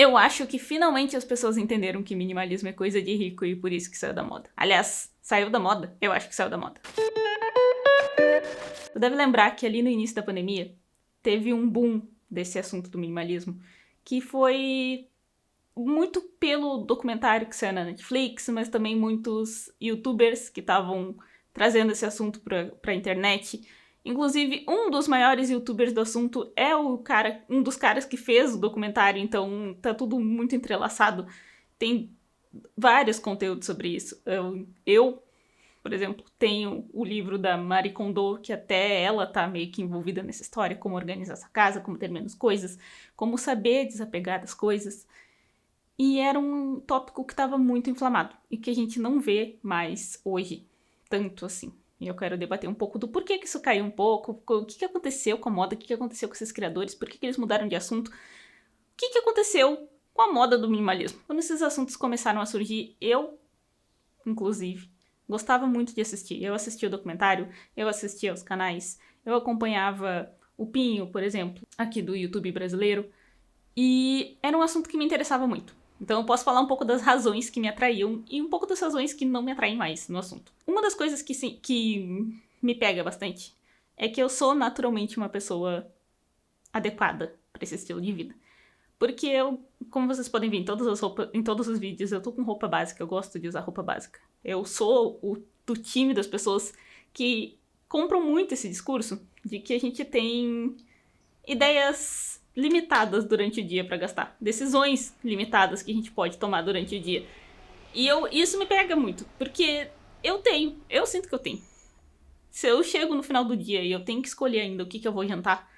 Eu acho que finalmente as pessoas entenderam que minimalismo é coisa de rico e por isso que saiu da moda. Aliás, saiu da moda? Eu acho que saiu da moda. Tu deve lembrar que ali no início da pandemia teve um boom desse assunto do minimalismo, que foi muito pelo documentário que saiu na Netflix, mas também muitos youtubers que estavam trazendo esse assunto pra internet. Inclusive, um dos maiores youtubers do assunto é um dos caras que fez o documentário, então tá tudo muito entrelaçado. Tem vários conteúdos sobre isso. Eu, por exemplo, tenho o livro da Marie Kondo, que até ela tá meio que envolvida nessa história, como organizar essa casa, como ter menos coisas, como saber desapegar das coisas. E era um tópico que estava muito inflamado e que a gente não vê mais hoje, tanto assim. E eu quero debater um pouco do porquê que isso caiu um pouco, o que aconteceu com a moda, o que aconteceu com esses criadores, por que eles mudaram de assunto, o que aconteceu com a moda do minimalismo. Quando esses assuntos começaram a surgir, eu, inclusive, gostava muito de assistir. Eu assistia o documentário, eu assistia aos canais, eu acompanhava o Pinho, por exemplo, aqui do YouTube brasileiro, e era um assunto que me interessava muito. Então eu posso falar um pouco das razões que me atraíam e um pouco das razões que não me atraem mais no assunto. Uma das coisas que me pega bastante é que eu sou naturalmente uma pessoa adequada para esse estilo de vida. Porque eu, como vocês podem ver em todos os vídeos, eu tô com roupa básica, eu gosto de usar roupa básica. Eu sou do time das pessoas que compram muito esse discurso de que a gente tem ideias limitadas durante o dia pra gastar. Decisões limitadas que a gente pode tomar durante o dia. E isso me pega muito, porque eu sinto que eu tenho. Se eu chego no final do dia e eu tenho que escolher ainda o que eu vou jantar,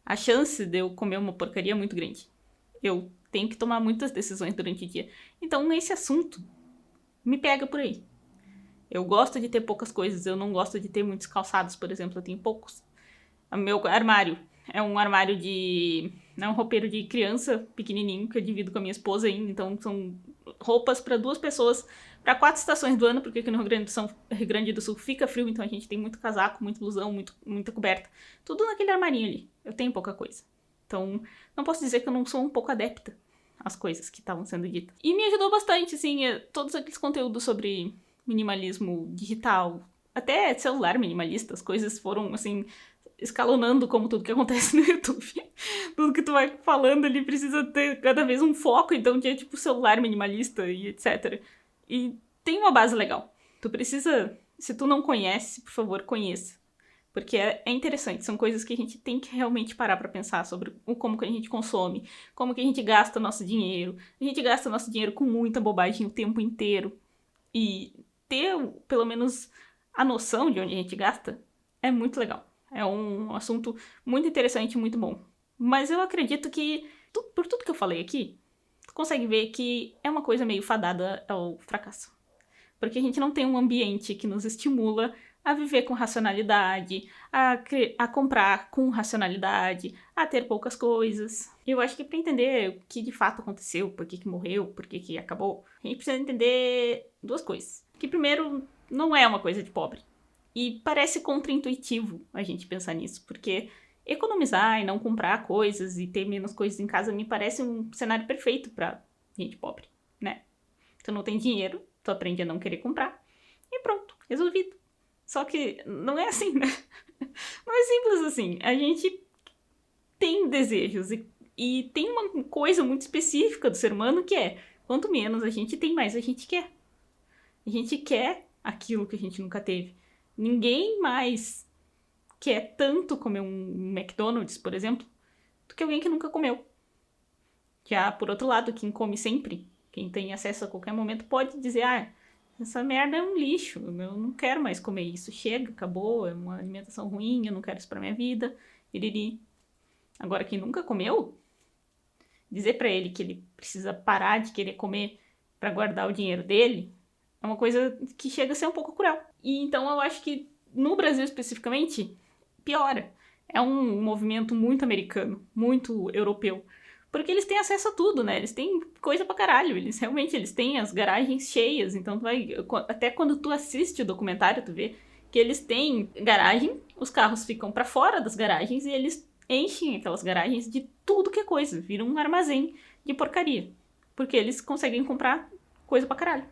a chance de eu comer uma porcaria é muito grande. Eu tenho que tomar muitas decisões durante o dia. Então esse assunto me pega por aí. Eu gosto de ter poucas coisas, eu não gosto de ter muitos calçados, por exemplo, eu tenho poucos. O meu armário é um armário é um roupeiro de criança pequenininho que eu divido com a minha esposa ainda, então são roupas para 2 pessoas, para 4 estações do ano, porque aqui no Rio Grande do Sul fica frio, então a gente tem muito casaco, muito blusão, muita coberta. Tudo naquele armarinho ali. Eu tenho pouca coisa. Então, não posso dizer que eu não sou um pouco adepta às coisas que estavam sendo ditas. E me ajudou bastante, assim, todos aqueles conteúdos sobre minimalismo digital, até celular minimalista, as coisas foram, assim, escalonando como tudo que acontece no YouTube. Tudo que tu vai falando ali precisa ter cada vez um foco, então tinha tipo celular minimalista e etc. E tem uma base legal. Tu precisa, se tu não conhece, por favor, conheça. Porque é interessante, são coisas que a gente tem que realmente parar pra pensar sobre como que a gente consome, como que a gente gasta nosso dinheiro. A gente gasta nosso dinheiro com muita bobagem o tempo inteiro. E ter, pelo menos, a noção de onde a gente gasta é muito legal. É um assunto muito interessante e muito bom. Mas eu acredito que, por tudo que eu falei aqui, tu consegue ver que é uma coisa meio fadada ao fracasso. Porque a gente não tem um ambiente que nos estimula a viver com racionalidade, a comprar com racionalidade, a ter poucas coisas. Eu acho que para entender o que de fato aconteceu, por que morreu, por que acabou, a gente precisa entender 2 coisas. Que primeiro, não é uma coisa de pobre. E parece contraintuitivo a gente pensar nisso, porque economizar e não comprar coisas e ter menos coisas em casa me parece um cenário perfeito pra gente pobre, né? Tu não tem dinheiro, tu aprende a não querer comprar e pronto, resolvido. Só que não é assim, né? Não é simples assim. A gente tem desejos e tem uma coisa muito específica do ser humano que é, quanto menos a gente tem, mais a gente quer. A gente quer aquilo que a gente nunca teve. Ninguém mais quer tanto comer um McDonald's, por exemplo, do que alguém que nunca comeu. Já, por outro lado, quem come sempre, quem tem acesso a qualquer momento, pode dizer, essa merda é um lixo, eu não quero mais comer isso, chega, acabou, é uma alimentação ruim, eu não quero isso pra minha vida, iriri. Agora, quem nunca comeu, dizer pra ele que ele precisa parar de querer comer pra guardar o dinheiro dele, é uma coisa que chega a ser um pouco cruel. E então eu acho que, no Brasil especificamente, piora. É um movimento muito americano, muito europeu. Porque eles têm acesso a tudo, né? Eles têm coisa pra caralho. Eles têm as garagens cheias. Então, até quando tu assiste o documentário, tu vê que eles têm garagem, os carros ficam pra fora das garagens e eles enchem aquelas garagens de tudo que é coisa. Vira um armazém de porcaria. Porque eles conseguem comprar coisa pra caralho.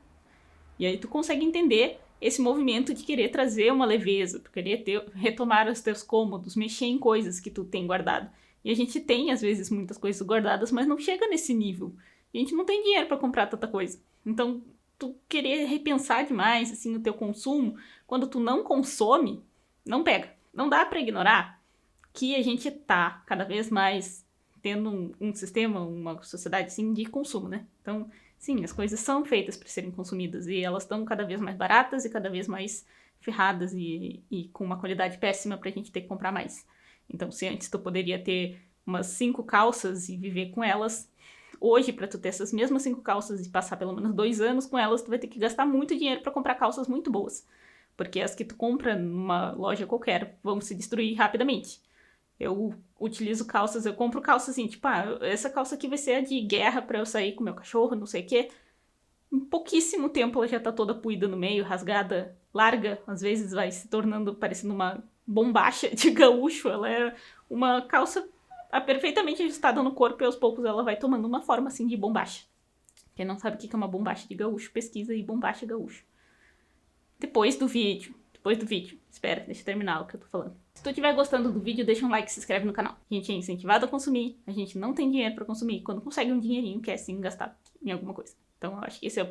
E aí tu consegue entender esse movimento de querer trazer uma leveza, tu querer retomar os teus cômodos, mexer em coisas que tu tem guardado. E a gente tem, às vezes, muitas coisas guardadas, mas não chega nesse nível. A gente não tem dinheiro pra comprar tanta coisa. Então, tu querer repensar demais, assim, o teu consumo, quando tu não consome, não pega. Não dá pra ignorar que a gente tá cada vez mais tendo um sistema, uma sociedade, assim, de consumo, né? Então, sim, as coisas são feitas para serem consumidas e elas estão cada vez mais baratas e cada vez mais ferradas e com uma qualidade péssima pra gente ter que comprar mais. Então, se antes tu poderia ter umas 5 calças e viver com elas, hoje, pra tu ter essas mesmas 5 calças e passar pelo menos 2 anos com elas, tu vai ter que gastar muito dinheiro pra comprar calças muito boas. Porque as que tu compra numa loja qualquer vão se destruir rapidamente. Eu utilizo calças, eu compro calças assim, tipo, essa calça aqui vai ser a de guerra pra eu sair com meu cachorro, não sei o quê. Em pouquíssimo tempo ela já tá toda puída no meio, rasgada, larga, às vezes vai se tornando, parecendo uma bombacha de gaúcho. Ela é uma calça perfeitamente ajustada no corpo e aos poucos ela vai tomando uma forma assim de bombacha. Quem não sabe o que é uma bombacha de gaúcho, pesquisa aí bombacha gaúcho. Depois do vídeo, espera, deixa eu terminar o que eu tô falando. Se tu estiver gostando do vídeo, deixa um like e se inscreve no canal. A gente é incentivado a consumir, a gente não tem dinheiro pra consumir. Quando consegue um dinheirinho, quer sim gastar em alguma coisa. Então eu acho que esse é a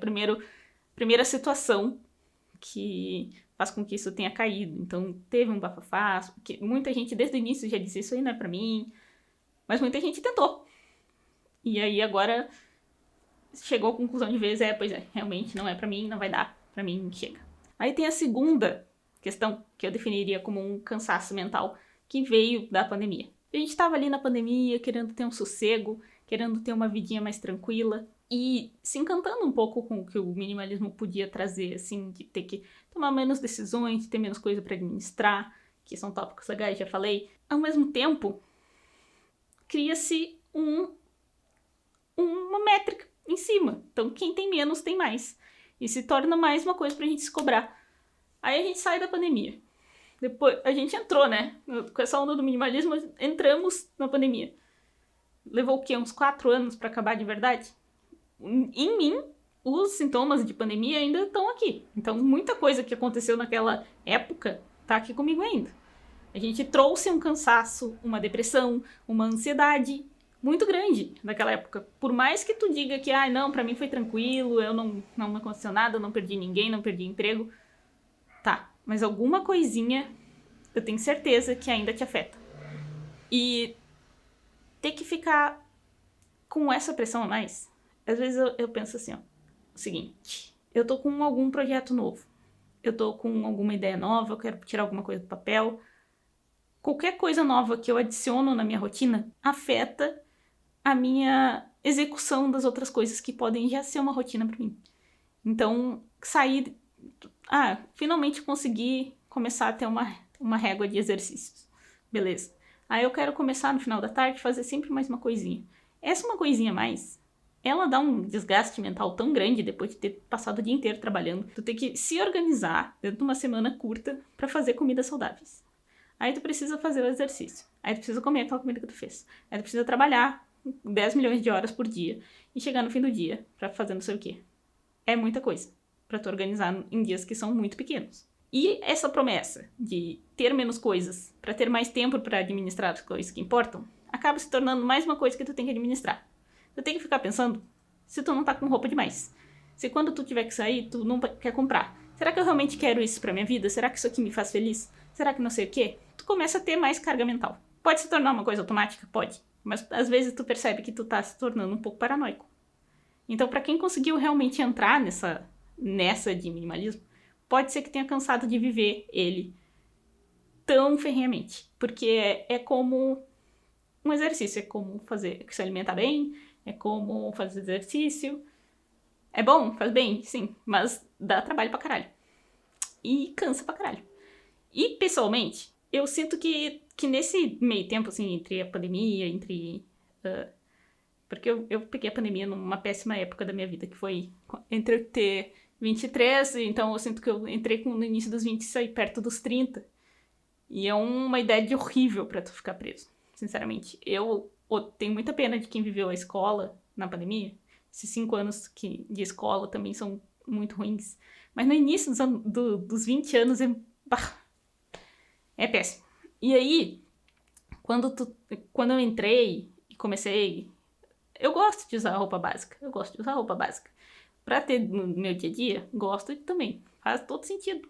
primeira situação que faz com que isso tenha caído. Então teve um bafafá, porque muita gente desde o início já disse isso aí não é pra mim, mas muita gente tentou. E aí agora chegou à conclusão de vez, pois é, realmente não é pra mim, não vai dar, pra mim chega. Aí tem a segunda questão, que eu definiria como um cansaço mental, que veio da pandemia. A gente estava ali na pandemia, querendo ter um sossego, querendo ter uma vidinha mais tranquila, e se encantando um pouco com o que o minimalismo podia trazer, assim, de ter que tomar menos decisões, de ter menos coisa para administrar, que são tópicos legais, já falei. Ao mesmo tempo, cria-se uma métrica em cima. Então, quem tem menos tem mais. E se torna mais uma coisa pra gente se cobrar. Aí a gente sai da pandemia. Depois, a gente entrou, né? Com essa onda do minimalismo, entramos na pandemia. Levou o quê? Uns 4 anos pra acabar de verdade? Em mim, os sintomas de pandemia ainda estão aqui. Então, muita coisa que aconteceu naquela época tá aqui comigo ainda. A gente trouxe um cansaço, uma depressão, uma ansiedade muito grande naquela época. Por mais que tu diga que, não, pra mim foi tranquilo, eu não aconteceu nada, não perdi ninguém, não perdi emprego. Tá, mas alguma coisinha eu tenho certeza que ainda te afeta. E ter que ficar com essa pressão a mais, às vezes eu penso assim, o seguinte, eu tô com algum projeto novo, eu tô com alguma ideia nova, eu quero tirar alguma coisa do papel. Qualquer coisa nova que eu adiciono na minha rotina afeta a minha execução das outras coisas que podem já ser uma rotina pra mim. Então, sair... finalmente consegui começar a ter uma régua de exercícios. Beleza. Aí eu quero começar no final da tarde, fazer sempre mais uma coisinha. Essa uma coisinha a mais, ela dá um desgaste mental tão grande depois de ter passado o dia inteiro trabalhando. Tu tem que se organizar dentro de uma semana curta pra fazer comidas saudáveis. Aí tu precisa fazer o exercício. Aí tu precisa comer aquela comida que tu fez. Aí tu precisa trabalhar 10 milhões de horas por dia e chegar no fim do dia pra fazer não sei o quê. É muita coisa pra tu organizar em dias que são muito pequenos. E essa promessa de ter menos coisas pra ter mais tempo pra administrar as coisas que importam acaba se tornando mais uma coisa que tu tem que administrar. Tu tem que ficar pensando se tu não tá com roupa demais. Se quando tu tiver que sair, tu não quer comprar. Será que eu realmente quero isso pra minha vida? Será que isso aqui me faz feliz? Será que não sei o quê? Tu começa a ter mais carga mental. Pode se tornar uma coisa automática? Pode. Mas às vezes tu percebe que tu tá se tornando um pouco paranoico. Então, pra quem conseguiu realmente entrar nessa de minimalismo, pode ser que tenha cansado de viver ele tão ferrenhamente. Porque é como um exercício, é como se alimentar bem, é como fazer exercício. É bom, faz bem, sim, mas dá trabalho pra caralho. E cansa pra caralho. E, pessoalmente, eu sinto que nesse meio tempo, assim, entre a pandemia, porque eu peguei a pandemia numa péssima época da minha vida, que foi entre eu ter 23, então eu sinto que eu entrei no início dos 20 e saí perto dos 30. E é uma ideia horrível pra tu ficar preso, sinceramente. Eu tenho muita pena de quem viveu a escola na pandemia, Esses 5 anos de escola também são muito ruins. Mas no início dos 20 anos é péssimo. E aí, quando eu entrei e comecei... Eu gosto de usar roupa básica. Pra ter no meu dia a dia, gosto também. Faz todo sentido.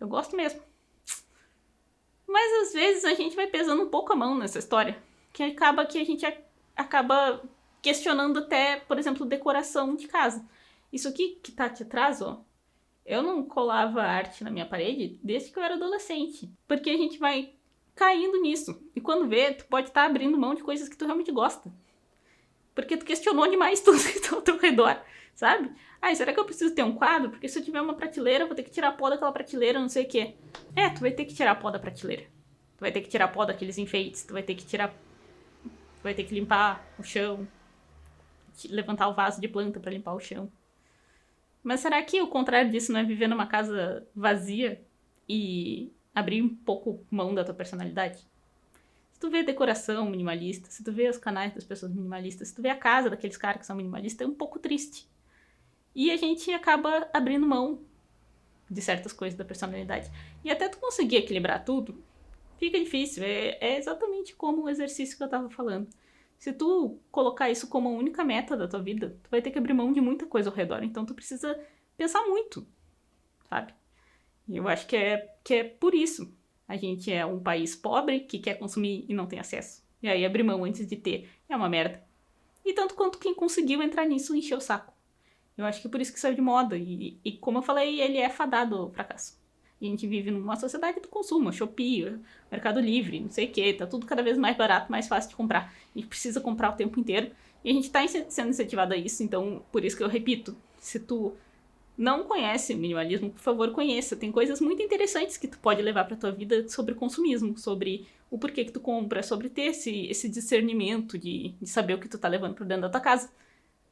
Eu gosto mesmo. Mas às vezes a gente vai pesando um pouco a mão nessa história. Que a gente acaba questionando até, por exemplo, decoração de casa. Isso aqui que tá aqui atrás, ó. Eu não colava arte na minha parede desde que eu era adolescente. Porque a gente vai caindo nisso. E quando vê, tu pode estar abrindo mão de coisas que tu realmente gosta. Porque tu questionou demais tudo que tá ao teu redor, sabe? Será que eu preciso ter um quadro? Porque se eu tiver uma prateleira, eu vou ter que tirar a pó daquela prateleira, não sei o quê. Tu vai ter que tirar a pó da prateleira. Tu vai ter que tirar a pó daqueles enfeites. Tu vai ter que limpar o chão. Levantar o vaso de planta pra limpar o chão. Mas será que o contrário disso não é viver numa casa vazia e abrir um pouco mão da tua personalidade? Se tu vê decoração minimalista, se tu vê os canais das pessoas minimalistas, se tu vê a casa daqueles caras que são minimalistas, é um pouco triste. E a gente acaba abrindo mão de certas coisas da personalidade. E até tu conseguir equilibrar tudo, fica difícil. É exatamente como o exercício que eu tava falando. Se tu colocar isso como a única meta da tua vida, tu vai ter que abrir mão de muita coisa ao redor. Então tu precisa pensar muito, sabe? E eu acho que é por isso. A gente é um país pobre que quer consumir e não tem acesso. E aí abrir mão antes de ter é uma merda. E tanto quanto quem conseguiu entrar nisso encheu o saco. Eu acho que é por isso que saiu de moda. E como eu falei, ele é fadado ao fracasso. E a gente vive numa sociedade do consumo, Shopee, Mercado Livre, não sei o que, tá tudo cada vez mais barato, mais fácil de comprar. A gente precisa comprar o tempo inteiro. E a gente tá sendo incentivado a isso, então por isso que eu repito, se tu não conhece o minimalismo, por favor, conheça. Tem coisas muito interessantes que tu pode levar pra tua vida sobre consumismo, sobre o porquê que tu compra, sobre ter esse discernimento de saber o que tu tá levando pra dentro da tua casa.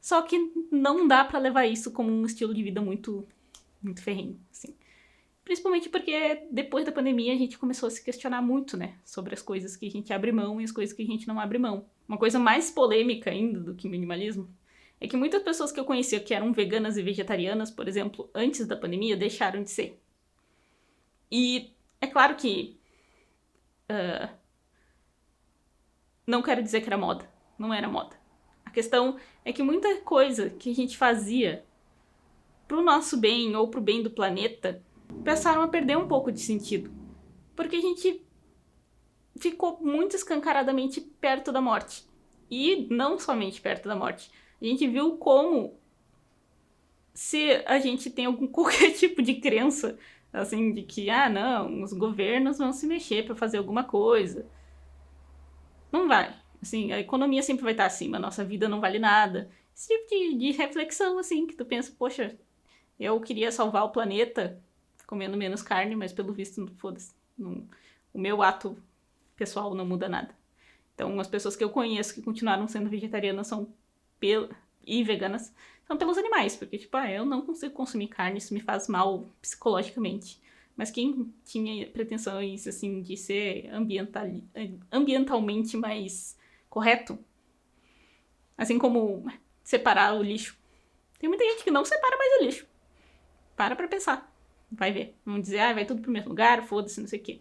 Só que não dá pra levar isso como um estilo de vida muito, muito ferrenho, assim. Principalmente porque depois da pandemia a gente começou a se questionar muito, né? Sobre as coisas que a gente abre mão e as coisas que a gente não abre mão. Uma coisa mais polêmica ainda do que minimalismo é que muitas pessoas que eu conhecia que eram veganas e vegetarianas, por exemplo, antes da pandemia, deixaram de ser. E é claro que... não quero dizer que era moda. Não era moda. A questão é que muita coisa que a gente fazia pro nosso bem ou pro bem do planeta passaram a perder um pouco de sentido. Porque a gente ficou muito escancaradamente perto da morte. E não somente perto da morte. A gente viu como, se a gente tem qualquer tipo de crença, assim, de que, não, os governos vão se mexer pra fazer alguma coisa. Não vai. Assim, a economia sempre vai estar acima, a nossa vida não vale nada. Esse tipo de reflexão, assim, que tu pensa, poxa, eu queria salvar o planeta comendo menos carne, mas pelo visto, foda-se. O meu ato pessoal não muda nada. Então, as pessoas que eu conheço que continuaram sendo vegetarianas e veganas são pelos animais, porque, tipo, eu não consigo consumir carne, isso me faz mal psicologicamente. Mas quem tinha pretensões, assim, de ser ambientalmente mais correto, assim como separar o lixo. Tem muita gente que não separa mais o lixo. Para pra pensar. Vai ver. Vão dizer, vai tudo pro mesmo lugar, foda-se, não sei o quê.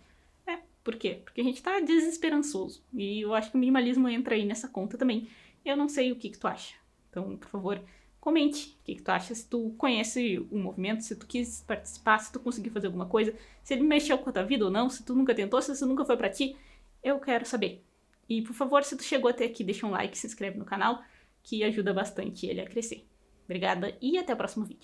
Por quê? Porque a gente tá desesperançoso. E eu acho que o minimalismo entra aí nessa conta também. Eu não sei o que tu acha. Então, por favor, comente o que tu acha. Se tu conhece o movimento, se tu quis participar, se tu conseguiu fazer alguma coisa, se ele mexeu com a tua vida ou não, se tu nunca tentou, se isso nunca foi pra ti, eu quero saber. E, por favor, se tu chegou até aqui, deixa um like, se inscreve no canal, que ajuda bastante ele a crescer. Obrigada e até o próximo vídeo.